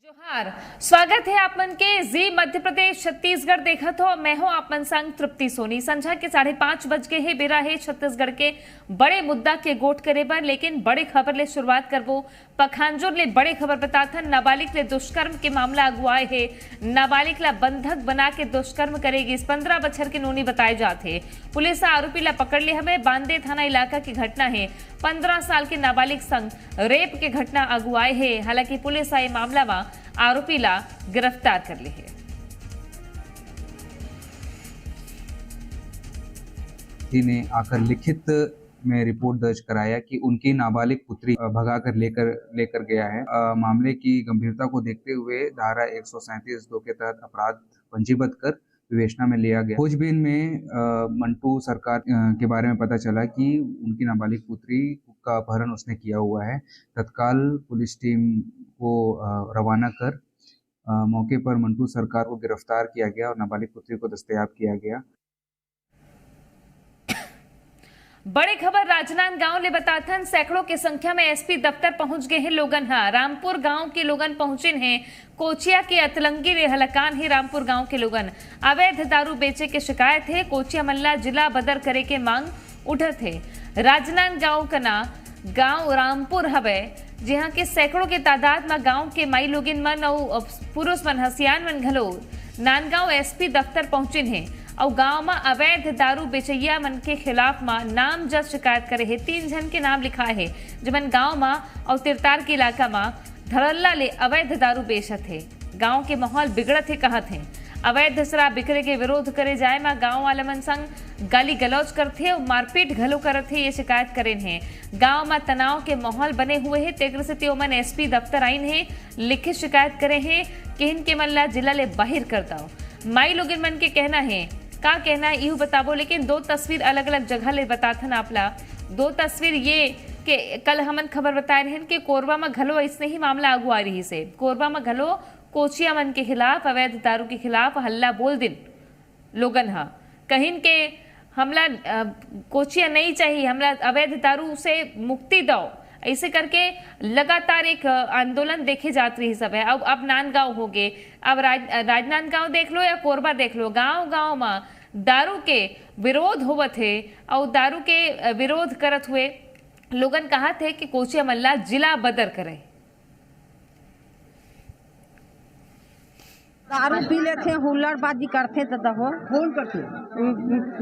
जोहार, स्वागत है आप मन के जी मध्य प्रदेश छत्तीसगढ़ देखा तो मैं हूं आप मन संग तृप्ति सोनी। संझा के 5:30 बज के है बेरा है छत्तीसगढ़ के बड़े मुद्दा के गोट करे बर, लेकिन बड़े खबर ले शुरुआत करबो। पखांजूर ले बड़े खबर बताथन नाबालिग ले दुष्कर्म के मामला अगुआए है। नाबालिग ला बंधक बना के दुष्कर्म करेगी। 15 बछर के नोनी बताए जाते। पुलिस आरोपी ला पकड़ ले हमें। बांदे थाना इलाका की घटना है। 15 साल के नाबालिग संग रेप के घटना अगुआए है। हालांकि पुलिस आई मामला में आरोपी ला गिरफ्तार कर ली है। ने आकर लिखित में रिपोर्ट दर्ज कराया कि उनकी नाबालिग पुत्री भगाकर लेकर गया है। मामले की गंभीरता को देखते हुए धारा 137(2) के तहत अपराध पंजीबद्ध कर विवेचना में लिया गया। खोजबीन में मंटू सरकार के बारे में पता चला कि उनकी नाबालिग पुत्री का अपहरण उसने किया हुआ है। तत्काल पुलिस टीम को रवाना कर मौके पर मंटू सरकार को गिरफ्तार किया गया और नाबालिग पुत्री को दस्तयाब किया गया। बड़ी खबर राजनांदगांव ले बताथन। सैकड़ों की संख्या में एसपी दफ्तर पहुंच गए हैं लोगन। रामपुर गांव के लोगन पहुंचे हैं। कोचिया के अतलंगी ले हलकान है रामपुर गांव के लोगन। अवैध दारू बेचे के शिकायत है। कोचिया मल्ला जिला बदर करे के मांग उठत है। राजनांदगांव का ना गांव रामपुर हवे, जहां के सैकड़ों के तादाद में गांव के माई लोगिन मन और पुरुष मन हसियान मन घलो नांदगांव एसपी दफ्तर पहुंचे हैं और गांव में अवैध दारू बेचैया मन के खिलाफ में नामजद शिकायत करे है। 3 जन के नाम लिखा है जबन गांव में और तिरतार के इलाका में धड़ल्ला ले अवैध दारू बेचत है। गांव के माहौल बिगड़त है कहत है। अवैध शराब बिक्रे के विरोध करे जाए में गांव वाले मन संग गाली गलौज करते और मारपीट घलो करत है, ये शिकायत करेन है। गांव में तनाव के माहौल बने हुए है। तेकर से त्योमन एसपी दफ्तर आइन है, लिखित शिकायत करे है कि इनके मनला जिला ले बाहर कर दो। माई लोगिन मन के कहना है, का कहना है यू बताबो। लेकिन 2 तस्वीर अलग अलग जगह ले बताथन आपला। 2 तस्वीर ये कि कल हमन खबर बताए रहे कि कोरबा में घलो ऐसने ही मामला अगुआ रही से। कोरबा में घलो कोचिया मन के खिलाफ अवैध दारू के खिलाफ हल्ला बोल दिन लोगन हा कहिन के हमला कोचिया नहीं चाहिए, हमला अवैध दारू से मुक्ति दो, ऐसे करके लगातार एक आंदोलन देखे जात रही सब है। अब नांदगांव हो गए, अब राजनांदगांव देख लो या कोरबा देख लो, गांव गांव में दारू के विरोध होवत है और दारू के विरोध करत हुए लोगन कहा थे कि कोचिया मल्ला जिला बदर करे। दारू पी लेते हुल्लड़बाजी करते तो दहो कौन करते?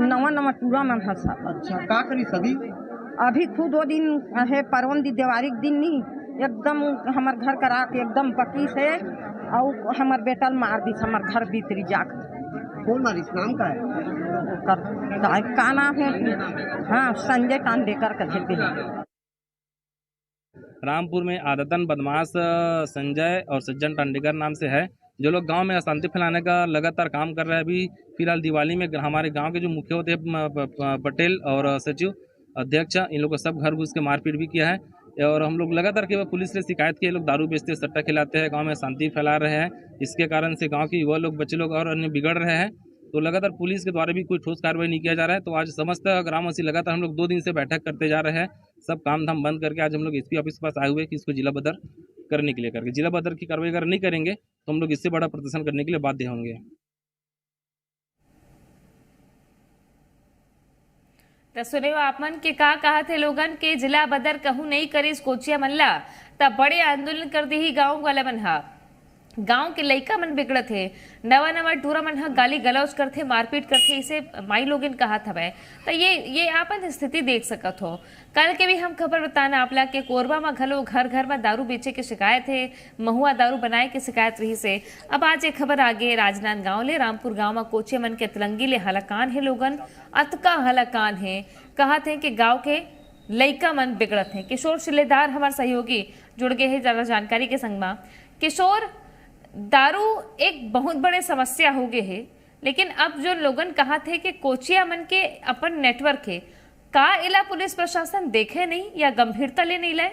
नवा टूरा मन हंसा। अच्छा, का करी सभी? अभी खुद वो दिन है परवन दी दिवाली के दिन नहीं एकदम हमार घर करा के एकदम पकी से और हमार बेटा मार दी हमार घर भीतरी जाकर। कौन मारिस? नाम का है? का नाम है? हाँ, संजय टांडेकर का खेते हैं। रामपुर में आदतन बदमाश संजय और सज्जन टांडेकर नाम से है, जो लोग गांव में अशांति फैलाने का लगातार काम कर रहे हैं। अभी फिलहाल दिवाली में हमारे गांव के जो मुखिया होते हैं पटेल और सचिव अध्यक्ष, इन लोगों को सब घर घुस के मारपीट भी किया है और हम लोग लगातार के पुलिस से शिकायत की, लोग दारू बेचते सट्टा खिलाते हैं, गांव में शांति फैला रहे हैं। इसके कारण से गांव के युवा लोग, बच्चे लोग और अन्य बिगड़ रहे हैं। तो लगातार पुलिस के द्वारा भी कोई ठोस कार्रवाई नहीं किया जा रहा है। तो आज समस्त ग्रामवासी लगातार हम लोग 2 दिन से बैठक करते जा रहे हैं। सब काम धाम बंद करके आज हम लोग एसपी ऑफिस के पास आए हुए कि इसको जिला बदर करने के लिए करके जिला बदर की कार्रवाई अगर नहीं करेंगे तो हम लोग इससे बड़ा प्रदर्शन करने के लिए बाध्य होंगे। तो सुने आप मन के का कहा थे लोगन के जिला बदर कहूं नहीं करीस कोचिया मल्ला तब बड़े आंदोलन कर दी ही गाँव वाला मन हा। गांव के लइका मन बिगड़त है, नवा टूरा मन हा गाली गलौज करते, मारपीट करते, इसे माई लोगिन कहा था भाई। तो ये आपन स्थिति देख सकत हो। कल के भी हम खबर बताना आपला के कोरबा में घलो घर घर में दारू बेचे के शिकायत है, महुआ दारू बनाए के शिकायत रही से। अब आज एक खबर आगे राजनांदगांव ले रामपुर गांव में कोचिया मन के तलंगी ले हलकान है लोगन, अतका हलकान है। कहा थे कि गाँव के लइका मन बिगड़त है। किशोर शिलेदार हमारे सहयोगी जुड़ गए हैं ज्यादा जानकारी के संग में। किशोर, दारू एक बहुत बड़े समस्या हो गए है, लेकिन अब जो लोगन कहा थे कि कोचिया मन के अपन नेटवर्क है, का इला पुलिस प्रशासन देखे नहीं या गंभीरता ले नहीं लाए?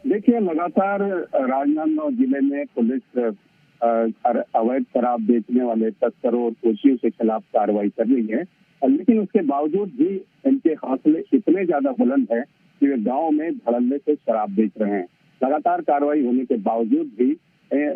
देखिए, लगातार राजनांदगांव जिले में पुलिस अवैध शराब बेचने वाले तस्करों और कोचियों के खिलाफ कार्रवाई कर रही है, लेकिन उसके बावजूद भी इनके हौसले इतने ज्यादा बुलंद है कि वे गांव में धड़ल्ले से शराब बेच रहे हैं। लगातार कार्रवाई होने के बावजूद भी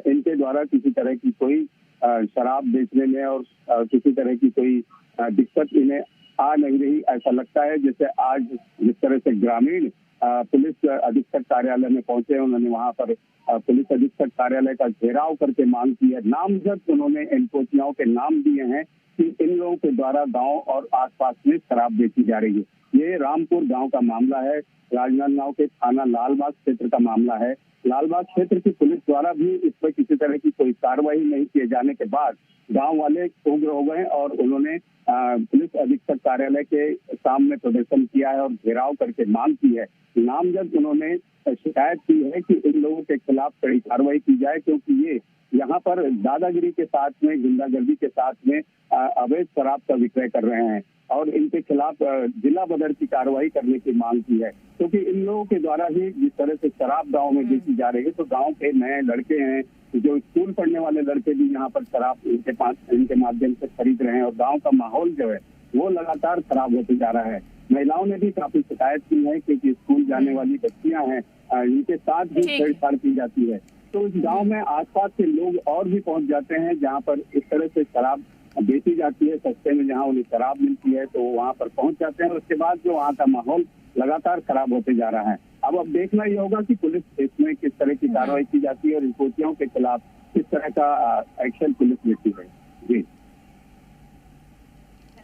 इनके द्वारा किसी तरह की कोई शराब बेचने में और किसी तरह की कोई दिक्कत इन्हें आ नहीं रही। ऐसा लगता है जैसे आज जिस तरह से ग्रामीण पुलिस अधीक्षक कार्यालय में पहुंचे, उन्होंने वहां पर पुलिस अधीक्षक कार्यालय का घेराव करके मांग की है। नामजद उन्होंने इन कोचियाओं के नाम दिए हैं कि इन लोगों के द्वारा गांव और आसपास में शराब बेची जा रही है। ये रामपुर गांव का मामला है, राजनांदगांव के थाना लालबाग क्षेत्र का मामला है। लालबाग क्षेत्र की पुलिस द्वारा भी इस पर किसी तरह की कोई कार्रवाई नहीं किए जाने के बाद गांव वाले उग्र हो गए और उन्होंने पुलिस अधीक्षक कार्यालय के सामने प्रदर्शन किया है और घेराव करके मांग की है। नामजद उन्होंने शिकायत की है कि इन लोगों के खिलाफ कड़ी कार्रवाई की जाए, क्योंकि ये यहाँ पर दादागिरी के साथ में, गुंडागर्दी के साथ में अवैध शराब का विक्रय कर रहे हैं और इनके खिलाफ जिला बदर की कार्रवाई करने की मांग की है। क्योंकि इन लोगों के द्वारा ही जिस तरह से शराब गांव में बेची जा रही है, तो गांव के नए लड़के हैं, जो स्कूल पढ़ने वाले लड़के भी यहाँ पर शराब इनके माध्यम से खरीद रहे हैं और गांव का माहौल जो है वो लगातार खराब होते जा रहा है। महिलाओं ने भी काफी शिकायत की है, क्योंकि स्कूल जाने वाली बच्चियां हैं, इनके साथ भी छेड़छाड़ की जाती है। तो इस गांव में आसपास के लोग और भी पहुंच जाते हैं जहां पर इस तरह से शराब बेची जाती है सस्ते में, जहां उन्हें शराब मिलती है तो वहां पर पहुंच जाते हैं। उसके बाद जो वहां का माहौल लगातार खराब होते जा रहा है। अब देखना ये होगा कि पुलिस इसमें किस तरह की कार्रवाई की जाती है और इन कोचियों के खिलाफ किस तरह का एक्शन पुलिस लेती है। जी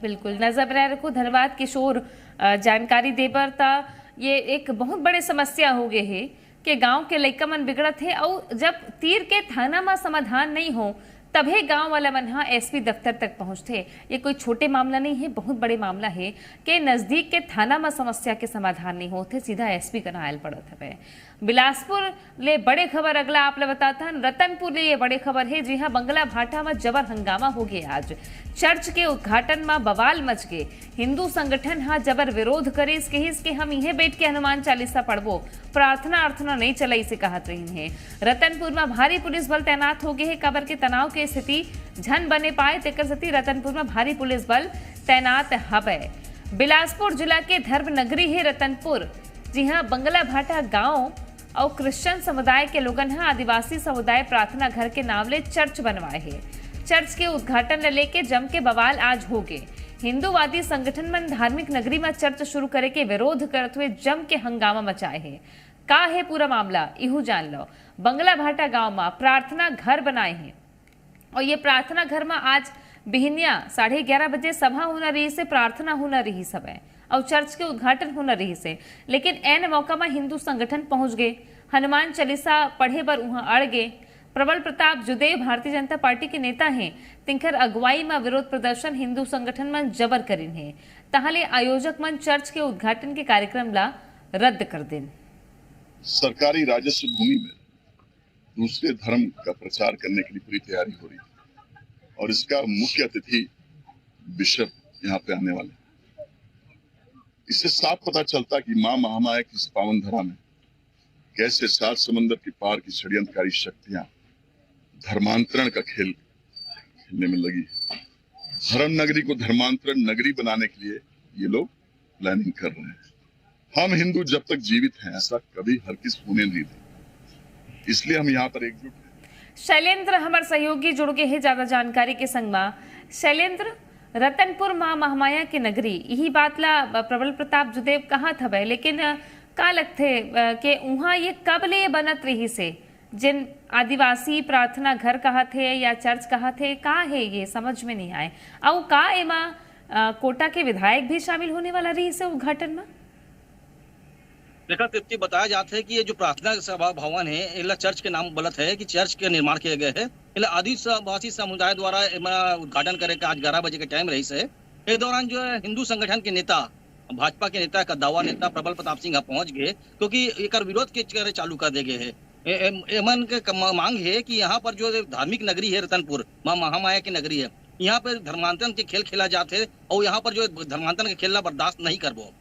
बिल्कुल, नजर बनाए रखो। धन्यवाद किशोर जानकारी दे पर था। ये एक बहुत बड़े समस्या हो गए है कि गांव के लइका मन बिगड़त है और जब तीर के थाना में समाधान नहीं हो तभी गांव वाला मन हा एसपी दफ्तर तक पहुंचते। ये कोई छोटे मामला नहीं है, बहुत बड़े मामला है कि नजदीक के थाना में समस्या के समाधान नहीं होते, सीधा एसपी का नायल पड़त है। बिलासपुर ले बड़े खबर अगला आप बताता है। रतनपुर ले ये बड़े खबर है, जी हाँ, बंगला भाटा में जबर हंगामा हो गया। आज चर्च के उद्घाटन में बवाल मच गए। हिंदू संगठन हा जबर विरोध करे इसके हम इहे बैठ के हनुमान चालीसा पढ़बो, प्रार्थना अर्थना नहीं चलाई से कहत रही है। रतनपुर में भारी पुलिस बल तैनात हो गए है। कबर के तनाव के स्थिति झन बने पाए तेकर सती रतनपुर में भारी पुलिस बल तैनात हवे। बिलासपुर जिला के धर्म नगरी है रतनपुर। जी हाँ, बंगला भाटा गांव और क्रिश्चियन समुदाय के लोगन है आदिवासी समुदाय प्रार्थना घर के नाम ले चर्च बनवाए है। चर्च के उद्घाटन लेके जम के बवाल आज हो गए। हिंदूवादी संगठन में धार्मिक नगरी में चर्च शुरू करे के विरोध करते हुए जम के हंगामा मचाए है। का है पूरा मामला इहू जान लो। बंगला भाटा गांव में प्रार्थना घर बनाए हैं और ये प्रार्थना घर में आज बिहनिया 11:30 बजे सभा होना रही से, प्रार्थना होना रही सब है और चर्च के उद्घाटन होना रही से। लेकिन एन मौका में हिंदू संगठन पहुंच गए, हनुमान चालीसा पढ़े पर वहां अड़ गए। प्रबल प्रताप जुदेव भारतीय जनता पार्टी के नेता हैं, तिंकर अगुवाई में विरोध प्रदर्शन हिंदू संगठन में जबर करिन है। ताहले आयोजक मन चर्च के उद्घाटन के कार्यक्रम ला रद्द कर देन। सरकारी राजस्व भूमि में दूसरे धर्म का प्रचार करने के लिए पूरी तैयारी हो रही है और इसका मुख्य अतिथि बिशप यहाँ पे आने वाले। इससे साफ पता चलता कि मां महामाया की इस पावन धरा में कैसे 7 समंदर की पार की षड्यंत्रकारी शक्तियां धर्मांतरण का खेल खेलने में लगी। धर्म नगरी को धर्मांतरण नगरी बनाने के लिए ये लोग प्लानिंग कर रहे हैं। हम हिंदू जब तक जीवित हैं ऐसा कभी हर किस होने नहीं दें, इसलिए हम यहाँ पर एकजुट हैं। शैलेंद्र हमारे सहयोगी जुड़ गए हैं ज्यादा जानकारी के संग में। शैलेंद्र, रतनपुर मां महामाया की नगरी यही बात ला प्रबल प्रताप जुदेव कहा था भाई, लेकिन का लगते कि वहाँ ये कब ले बनत रही से जिन आदिवासी प्रार्थना घर कहा थे या चर्च कहा थे, का है ये समझ में नहीं आए। और का एमा कोटा के विधायक भी शामिल होने वाला रही से उद्घाटन में? देखा तृप्ति बताया जाता है कि ये जो प्रार्थना सभा भवन है इला चर्च के नाम गलत है कि चर्च के निर्माण किए गए है। इला आदिवासी समुदाय द्वारा उद्घाटन करे का आज 11 बजे के टाइम रही है। इस दौरान जो है हिंदू संगठन के नेता, भाजपा के नेता का दावा नेता प्रबल प्रताप सिंह पहुंच गए, क्योंकि एक विरोध के चालू कर दे गए है। एमन के मांग है कि यहाँ पर जो धार्मिक नगरी है रतनपुर मां महामाया की नगरी है, यहाँ पर धर्मांतरण के खेल खेला जाते है और यहाँ पर जो धर्मांतरण के खेलना बर्दाश्त नहीं करबो।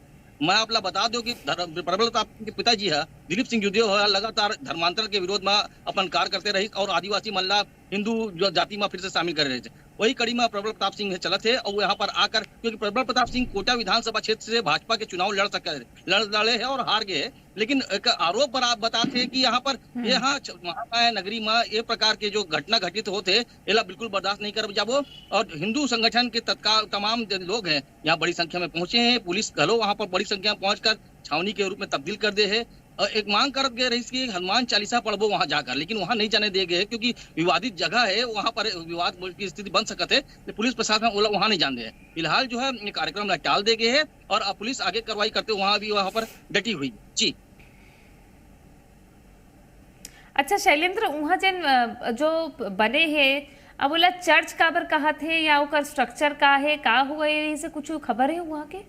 मैं आप बता दो कि प्रबल प्रताप के पिताजी है दिलीप सिंह जुदेव लगातार धर्मांतरण के विरोध में अपन कार्य करते रही और आदिवासी मल्ला हिंदू जो जाति में फिर से शामिल कर रहे थे। वही कड़ी में प्रबल प्रताप सिंह चलत है और यहाँ पर आकर, क्योंकि प्रबल प्रताप सिंह कोटा विधानसभा क्षेत्र से भाजपा के चुनाव लड़े है और हार गए, लेकिन एक आरोप पर आप बताते कि यहाँ पर महामाया नगरी में ये प्रकार के जो घटना घटित होते एला बिल्कुल बर्दाश्त नहीं कर जाबो। और हिंदू संगठन के तत्काल तमाम लोग हैं यहाँ बड़ी संख्या में पहुंचे हैं। पुलिस घलो वहाँ पर बड़ी संख्या में पहुंचकर छावनी के रूप में तब्दील कर दे है। और एक मांग कर गए रही कि हनुमान चालीसा पढ़बो वहां जाकर, लेकिन वहां नहीं जाने दे गए क्योंकि विवादित जगह है, वहां पर विवाद की स्थिति बन सकते है। पुलिस प्रशासन वहां नहीं जान दे। फिलहाल जो है कार्यक्रम टाल दे गए है और पुलिस आगे कार्रवाई करते वहां पर डटी हुई। जी अच्छा शैलेंद्र, वहाँ जिन जो बने हैं अब बोला चर्च काबर कहा थे या ओकर स्ट्रक्चर का है का हुआ है, से कुछ खबर है वहाँ के?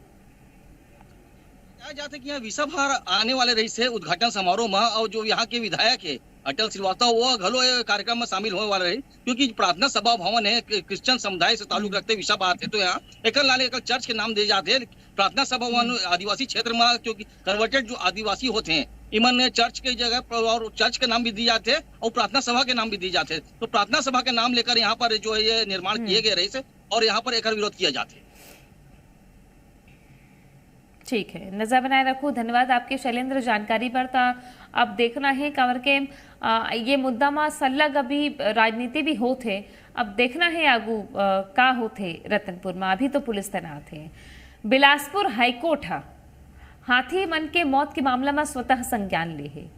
जाते कि यहाँ विश्व भर आने वाले रही से उद्घाटन समारोह में, और जो यहाँ के विधायक है अटल श्रीवास्तव वो घलो कार्यक्रम में शामिल होने वाले रहे क्योंकि प्रार्थना सभा भवन है क्रिश्चियन समुदाय से ताल्लुक रखते विश्व भर थे। तो यहाँ एक लाले एक चर्च के नाम दिए जाते हैं। प्रार्थना सभा भवन आदिवासी क्षेत्र में क्योंकि कन्वर्टेड जो आदिवासी होते हैं इमन चर्च की जगह पर और चर्च के नाम भी दिए जाते हैं और प्रार्थना सभा के नाम भी दिए जाते हैं। तो प्रार्थना सभा के नाम लेकर यहाँ पर जो है ये निर्माण किए गए रही से और यहाँ पर एक विरोध किया जाते हैं। ठीक है, नजर बनाए रखो। धन्यवाद आपके शैलेंद्र जानकारी पर। अब देखना है कावर के ये मुद्दा में सलग अभी राजनीति भी होते, अब देखना है आगू का होते रतनपुर में। अभी तो पुलिस तैनात है। बिलासपुर हाईकोर्ट हाथी मन के मौत के मामला में स्वतः संज्ञान ले है।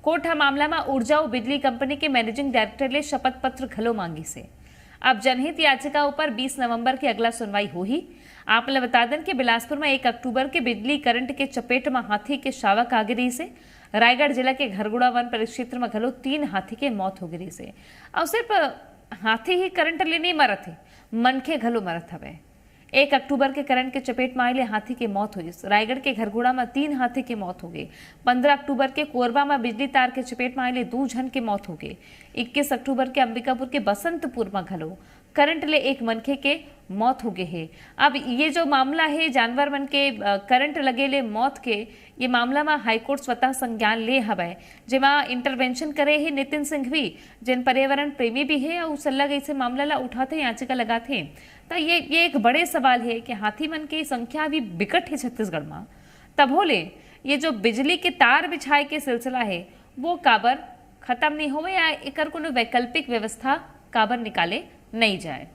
कोर्ट मामला में ऊर्जा और बिजली कंपनी के मैनेजिंग डायरेक्टर ले शपथ पत्र घलो मांगी से। अब जनहित याचिका ऊपर 20 नवंबर की अगला सुनवाई होगी। आप बता दें कि बिलासपुर में 1 अक्टूबर के बिजली करंट के चपेट में हाथी के शावक आ गिरी से। रायगढ़ जिला के घरगुड़ा वन परिक्षेत्र में घलो 3 हाथी के मौत हो गिरी से। और सिर्फ हाथी ही करंट ले नहीं मरत है, मनखे घलो मरत हवे। 1 अक्टूबर के करंट के चपेट में आए हाथी की मौत हुई। रायगढ़ के घरगुड़ा में 3 हाथी की मौत हो गई। 15 अक्टूबर के कोरबा में बिजली तार के चपेट में आए 2 जन की मौत हो गई। 21 अक्टूबर के अंबिकापुर के बसंतपुर में घलो करंट ले 1 मनखे के मौत हो गए है। अब ये जो मामला है जानवर मन के करंट लगे ले मौत के, ये मामला में हाईकोर्ट स्वतः संज्ञान ले हवे, जेमा इंटरवेंशन करे है नितिन सिंह भी, जिन पर्यावरण प्रेमी भी है और सल्लग ऐसे मामला ला उठाते याचिका लगाते। तो ये एक बड़े सवाल है कि हाथी मन की संख्या अभी बिकट है छत्तीसगढ़ में। तब होले ये जो बिजली के तार बिछाए के सिलसिला है वो काबर खत्म नहीं हो या एकर कोनो वैकल्पिक व्यवस्था काबर निकाले नहीं जाए।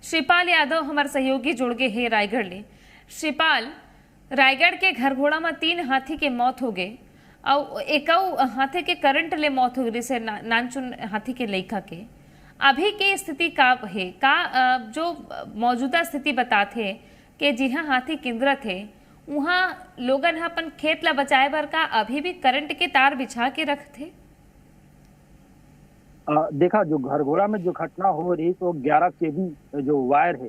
श्रीपाल यादव हमारे सहयोगी जुड़ गए हैं रायगढ़ ले। श्रीपाल, रायगढ़ के घरघोड़ा में 3 हाथी के मौत हो गए और 1 हाथी के करंट ले मौत हो गई से नानचुन हाथी के लइका के। अभी की स्थिति का है का जो मौजूदा स्थिति बताते कि जिहाँ हाथी केंद्र थे वहाँ लोगन अपन खेत ला बचाए बर का अभी भी करंट के तार बिछा के रखते? देखा जो घरघोड़ा में जो घटना हो रही तो 11 केवी जो वायर है,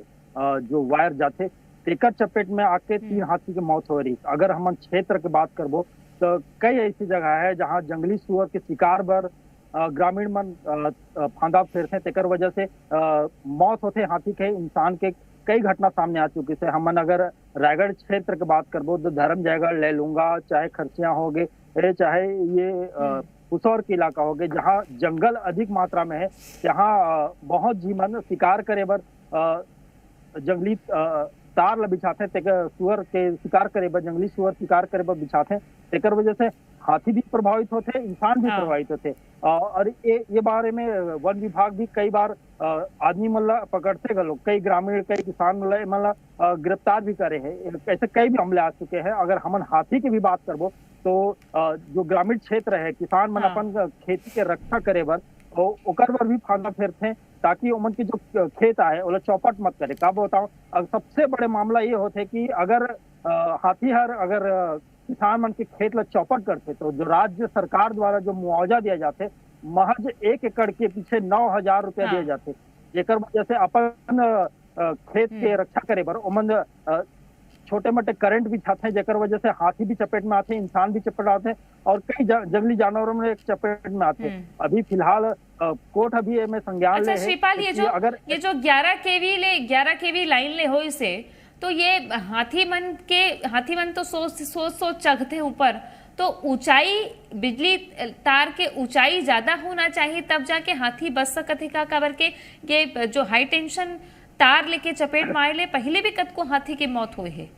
जो वायर जाते तेकर चपेट में आके 3 हाथी की मौत हो रही। अगर हम क्षेत्र की बात करबो तो कई ऐसी जगह है जहाँ जंगली सुअर के शिकार बर ग्रामीण मन फांदा फेरते, तेकर वजह से मौत होते हाथी के। इंसान के कई घटना सामने आ चुकी है। हमन अगर रायगढ़ क्षेत्र की बात करबो तो धर्म जयगढ़ ले लूंगा, चाहे खरसिया हो गए, चाहे ये पुसौर के इलाका हो गए, जहाँ जंगल अधिक मात्रा में है, जहाँ बहुत जीवन शिकार करे बर जंगली तार ला बिछाते, सुअर के शिकार करे बर, जंगली सुअर शिकार करे बर बिछाते। तेकर वजह से हाथी भी प्रभावित होते, इंसान भी प्रभावित होते। और ये बारे में वन विभाग भी कई बार आदमी मन ला पकड़ते गलो, कई ग्रामीण कई किसान मन ला गिरफ्तार भी करे है। ऐसे कई भी हमले आ चुके हैं। अगर हमन हाथी की भी बात करबो तो जो ग्रामीण क्षेत्र है, किसान मन अपन खेती के रक्षा करे बर ओकर बर भी फांदा फेरते ताकि उमन के जो खेत आए ओला चौपट मत करे। का बताओ, सबसे बड़े मामला ये होते कि अगर हाथी हर अगर किसान मन के खेत ला चौपट करते तो जो राज्य सरकार द्वारा जो मुआवजा दिया जाते महज 1 एकड़ के पीछे 9,000 रुपया दिए जाते, जेकर वजह से अपन खेत के रक्षा करे बर उमन छोटे मोटे करंट भी छाते हैं, जेकर वजह से हाथी भी चपेट में आते हैं, इंसान भी चपेट आते हैं और कई जंगली जानवरों में एक चपेट में आते हैं। अभी फिलहाल कोर्ट अभी में संज्ञान ले है। श्रीपाल, ये जो 11 केवी लाइन ले हो इसे तो ये हाथी मन तो सोच चघते ऊपर, तो ऊंचाई, बिजली तार के ऊंचाई ज्यादा होना चाहिए तब जाके हाथी बच सकत है का? काबर के ये जो हाई टेंशन तार लेके चपेट मारे ले पहले भी कद को हाथी की मौत हुई है।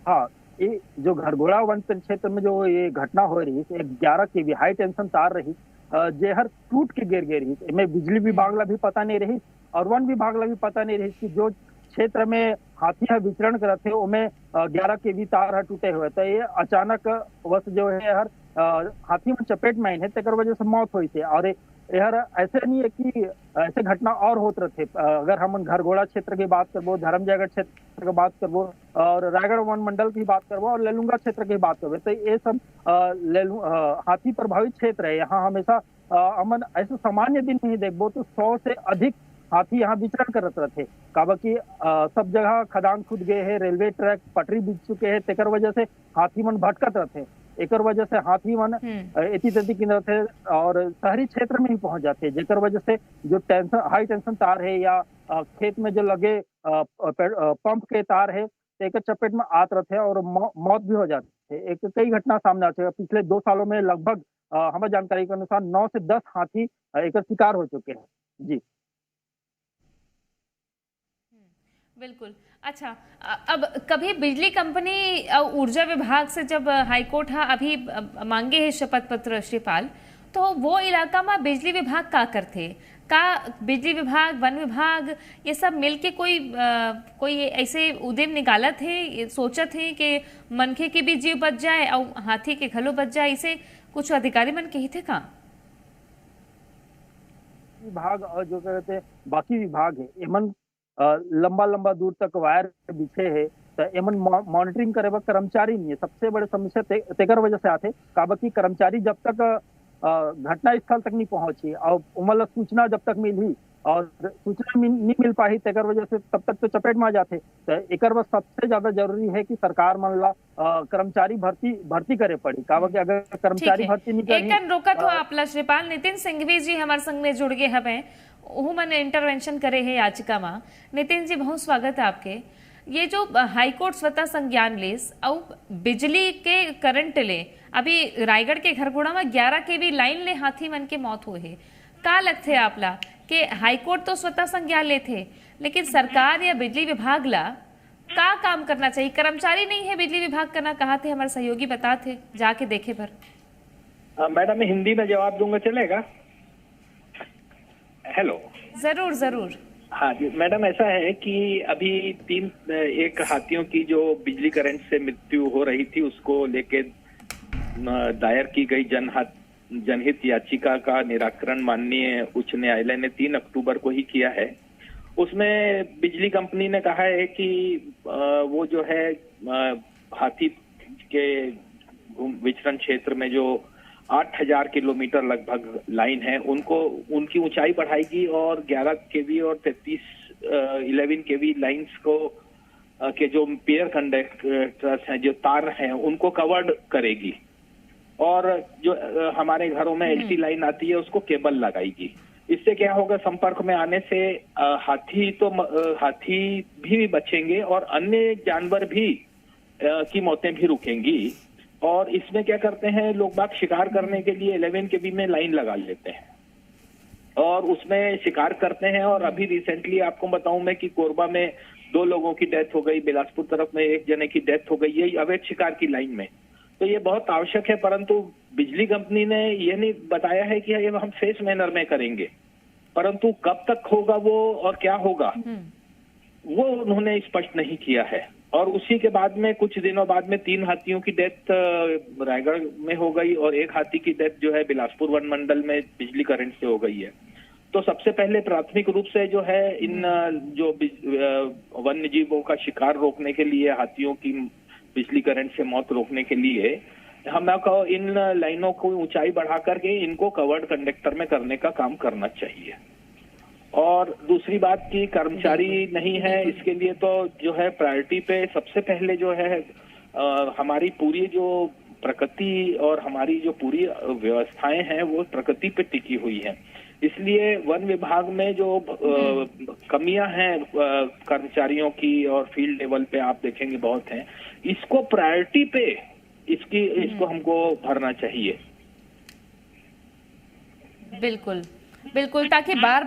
हाँ, ये जो घरघोड़ा वन क्षेत्र में जो ये घटना हो रही है, 11 केवी हाई टेंशन तार रही जे हर टूट के गिर गई रही। इनमें बिजली विभाग ला भी पता नहीं रही और वन विभाग ला भी पता नहीं रही कि जो क्षेत्र में हाथी है विचरण करत थे उनमें 11 केवी तार है टूटे हुए। तो ये अचानक वस जो है हर हाथी में चपेट में है तेकर वजह से मौत हुई थी। और यार ऐसे नहीं है कि ऐसे घटना और होते रहते। अगर हम घरघोड़ा क्षेत्र की बात करबो, धर्मजयगढ़ क्षेत्र की बात करबो और रायगढ़ वन मंडल की बात करबो और लेलुंगा क्षेत्र की बात करबो, तो ये सब हाथी प्रभावित क्षेत्र है। यहाँ हमेशा अमन ऐसे सामान्य दिन नहीं देखबो तो 100 से अधिक हाथी यहाँ विचरण करत रहते। काबा की सब जगह खदान खुद गए है, रेलवे ट्रैक पटरी बिछ चुके हैं, तेकर वजह से हाथी मन भटकत रहते। एकर वजह से हाथी मन एती तती किनत है और शहरी क्षेत्र में ही पहुंच जाते हैं, जेकर वजह से जो हाई टेंशन तार है या खेत में जो लगे पंप के तार है एक चपेट में आत रहते हैं और मौत भी हो जाती है। एक कई घटना सामने आते हैं। पिछले 2 सालों में लगभग हमारी जानकारी के अनुसार 9 से 10 हाथी एक शिकार हो चुके हैं। जी बिल्कुल। अच्छा, अब कभी बिजली कंपनी और ऊर्जा विभाग से जब हाईकोर्ट अभी मांगे है शपथ पत्र श्रीपाल, तो वो इलाका में बिजली विभाग का करते का? बिजली विभाग, वन विभाग ये सब मिलके कोई ऐसे उद्यम निकालत है, सोचत है कि मनखे के भी जीव बच जाए और हाथी के घलो बच जाए, इसे कुछ अधिकारी मन कही थे का? विभाग और जो कहते हैं बाकी विभाग है एमन लंबा दूर तक वायर बिछे है, तो एमन मॉनिटरिंग करे वक्त कर्मचारी नहीं है। सबसे बड़े समस्या तेकर वजह से आते काबा की कर्मचारी जब तक घटना स्थल तक नहीं पहुंची और उमल सूचना जब तक मिली और सूचना नहीं मिल पाई तेकर वजह से तब तक तो चपेट में आ जाते। तो एकर बस सबसे ज्यादा जरूरी है कि सरकार मन ला कर्मचारी भर्ती करे पड़ी। काबा की अगर कर्मचारी भर्ती नहीं करी रोकत हो आपला श्रीपाल। नितिन सिंघवी जी हमारे संग में जुड़ गए हमें, वो मैंने इंटरवेंशन करे है याचिका में। नितिन जी बहुत स्वागत है आपके। ये जो हाईकोर्ट स्वतः संज्ञान लेस और बिजली के करंट ले, अभी रायगढ़ के घरघोड़ा में 11 केवी लाइन ले हाथी मन के मौत हुए है, का लगते है आपला कि हाईकोर्ट तो स्वतः संज्ञान ले थे, लेकिन सरकार या बिजली विभाग ला का काम करना चाहिए? कर्मचारी नहीं है बिजली विभाग करना, कहा थे हमारे सहयोगी बता थे जाके देखे भर। मैडम मैं हिंदी में जवाब दूंगा, चलेगा? हेलो। जरूर। हाँ जी मैडम, ऐसा है कि अभी एक हाथियों की जो बिजली करंट से मृत्यु हो रही थी उसको लेके दायर की गई जनहित याचिका का निराकरण माननीय उच्च न्यायालय ने 3 अक्टूबर को ही किया है। उसमें बिजली कंपनी ने कहा है कि वो जो है हाथी के विचरण क्षेत्र में जो 8000 किलोमीटर लगभग लाइन है उनकी ऊंचाई बढ़ाएगी और 11 केवी और 11 केवी लाइंस को के जो पेयर कंडक्टर्स हैं, जो तार हैं, उनको कवर्ड करेगी और जो हमारे घरों में एलटी लाइन आती है उसको केबल लगाएगी। इससे क्या होगा, संपर्क में आने से हाथी भी बचेंगे और अन्य जानवर भी की मौतें भी रुकेंगी। और इसमें क्या करते हैं लोग बाग, शिकार करने के लिए 11 केवी में लाइन लगा लेते हैं और उसमें शिकार करते हैं। और अभी रिसेंटली आपको बताऊं मैं कि कोरबा में 2 लोगों की डेथ हो गई, बिलासपुर तरफ में 1 जने की डेथ हो गई, ये अवैध शिकार की लाइन में। तो ये बहुत आवश्यक है, परंतु बिजली कंपनी ने ये नहीं बताया है कि ये हम फेस मैनर में करेंगे, परंतु कब तक होगा वो और क्या होगा वो उन्होंने स्पष्ट नहीं किया है। और उसी के बाद में कुछ दिनों बाद में 3 हाथियों की डेथ रायगढ़ में हो गई और 1 हाथी की डेथ जो है बिलासपुर वन मंडल में बिजली करंट से हो गई है। तो सबसे पहले प्राथमिक रूप से जो है इन जो वन्य जीवों का शिकार रोकने के लिए, हाथियों की बिजली करंट से मौत रोकने के लिए हमको इन लाइनों को ऊंचाई बढ़ा करके इनको कवर्ड कंडक्टर में करने का काम करना चाहिए। और दूसरी बात की कर्मचारी नहीं है, इसके लिए तो जो है प्रायोरिटी पे सबसे पहले जो है हमारी पूरी जो प्रकृति और हमारी जो पूरी व्यवस्थाएं हैं वो प्रकृति पे टिकी हुई है। इसलिए वन विभाग में जो कमियां हैं कर्मचारियों की और फील्ड लेवल पे आप देखेंगे बहुत हैं, इसको प्रायोरिटी पे इसको हमको भरना चाहिए। बिल्कुल बिल्कुल, ताकि बार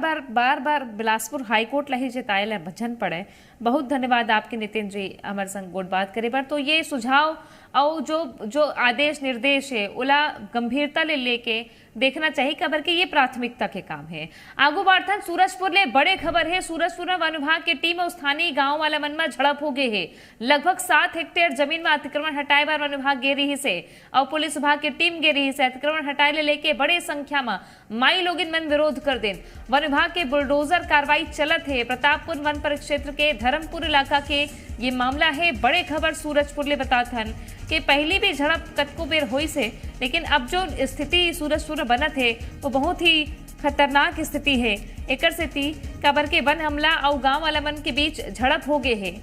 बार बिलासपुर हाईकोर्ट लही जितायल भजन पड़े। बहुत धन्यवाद आपके नितिन जी हमारे संग गोट बात करे बार। तो ये सुझाव और जो आदेश निर्देश है उला गंभीरता ले लेके देखना चाहिए, खबर के ये प्राथमिकता के काम है। आगू बढ़थन सूरजपुर ले बड़े खबर है। सूरजपुर में वन विभाग की टीम और स्थानीय गांव वाला मन में झड़प हो गई है। लगभग 7 हेक्टेयर जमीन में अतिक्रमण हटाए बार वन विभाग गे रही से और पुलिस विभाग की टीम गे रही से अतिक्रमण हटाए ले लेके बड़े संख्या में माई लोगिन मन विरोध कर देन। वन विभाग के बुलडोजर कार्रवाई चलत है। प्रतापपुर वन परिक्षेत्र के धर्मपुर इलाका के ये मामला है। बड़े खबर सूरजपुर ले बताथन कि पहली भी झड़प कतको बेर हुई से, लेकिन अब जो स्थिति सूरजपुर बनत है वो बहुत ही खतरनाक स्थिति है। एकर स्थिति काबर के वन हमला और गांव वाला मन के बीच झड़प हो गए है।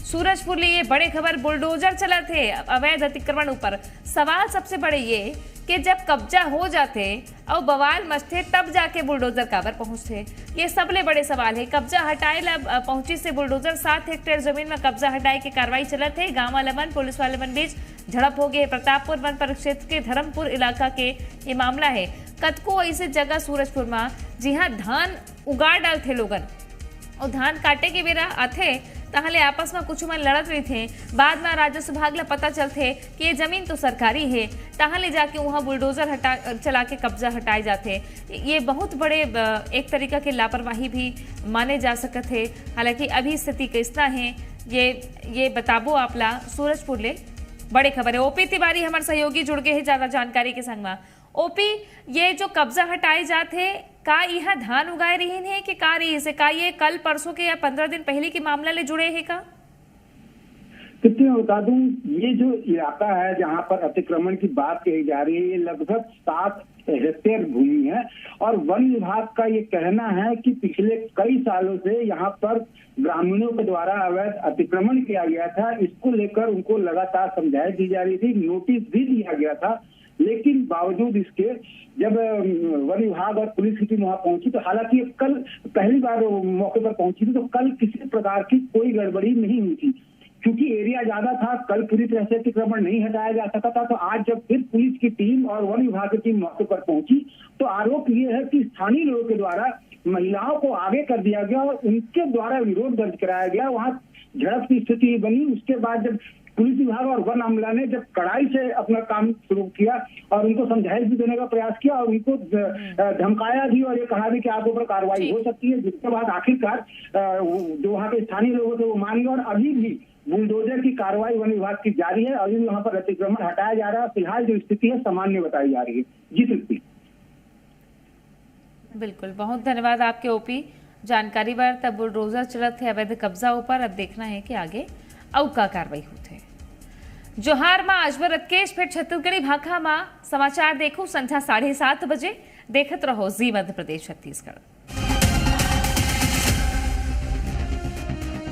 सूरजपुर लिए बड़े खबर बुलडोजर चला थे अवैध अतिक्रमण ऊपर। सवाल सबसे बड़े ये कि जब कब्जा हो जाते और बवाल मचते तब जाके बुलडोजर काबर पहुंचते, ये सबले बड़े सवाल है। कब्जा हटाए ला पहुंची से बुलडोजर 7 हेक्टेयर जमीन में कब्जा हटाए की कार्रवाई चलत है। गांव वाले मन पुलिस वाले मन बीच झड़प हो गई। प्रतापपुर वन परिक्षेत्र के धर्मपुर इलाका के ये मामला है। कतको ऐसे जगह सूरजपुर में जी हाँ धान उगाड़ डालते लोगन और धान काटे के बेरा आथे ताहले आपस में कुछ मन लड़त रही थे। बाद में राजस्व विभाग ला पता चलते कि ये जमीन तो सरकारी है, ताहले जाके वहाँ बुलडोजर चला के कब्जा हटाए जाते। ये बहुत बड़े एक तरीका के लापरवाही भी माने जा सकते थे। हालांकि अभी स्थिति कैसा है ये बताबो आपला सूरजपुर ले बड़े खबर है। ओपी तिवारी हमारे सहयोगी जुड़ गए हैं ज्यादा जानकारी के संग में। ओपी, ये जो कब्जा हटाए जाते का यह धान उगाए रही है कि का रही से का ये कल परसों के या 15 दिन पहले के मामला ले जुड़े है का? कितने बता दूं, ये जो इलाका है जहां पर अतिक्रमण की बात कही जा रही है ये लगभग 7 हेक्टेयर भूमि है और वन विभाग का ये कहना है कि पिछले कई सालों से यहाँ पर ग्रामीणों के द्वारा अवैध अतिक्रमण किया गया था। इसको लेकर उनको लगातार समझाई दी जा रही थी, नोटिस भी दिया गया था, लेकिन बावजूद इसके जब वन विभाग और पुलिस की टीम वहां पहुंची तो हालांकि कल पहली बार मौके पर पहुंची थी तो कल किसी प्रकार की कोई गड़बड़ी नहीं हुई थी। क्योंकि एरिया ज्यादा था, कल पूरी तरह से अतिक्रमण नहीं हटाया जा सका था। तो आज जब फिर पुलिस की टीम और वन विभाग की टीम मौके पर पहुंची तो आरोप ये है कि स्थानीय लोगों के द्वारा महिलाओं को आगे कर दिया गया और उनके द्वारा विरोध दर्ज कराया गया। वहां झड़प की स्थिति बनी। उसके बाद जब पुलिस विभाग और वन अमला ने जब कड़ाई से अपना काम शुरू किया और उनको समझाइश भी देने का प्रयास किया और उनको धमकाया भी और ये कहा भी कि आपके ऊपर कार्रवाई हो सकती है, जिसके बाद आखिरकार जो वहाँ के स्थानीय लोग थे वो मान गए और अभी भी बुलडोजर की कार्रवाई वन विभाग की जारी है। अभी भी वहाँ पर अतिक्रमण हटाया जा रहा है। फिलहाल जो स्थिति है सामान्य बताई जा रही है। जी तृप्ति। बिल्कुल, बहुत धन्यवाद आपके ओपी जानकारी पर। तब बुलडोजर चलत थे अवैध कब्जा ऊपर, अब देखना है कि आगे और का कार्रवाई होते। जोहार में अजबर रत्केश फिर छत्तीसगढ़ी भाखा में समाचार देखो संध्या 7:30 बजे। देखत रहो जी मध्य प्रदेश छत्तीसगढ़।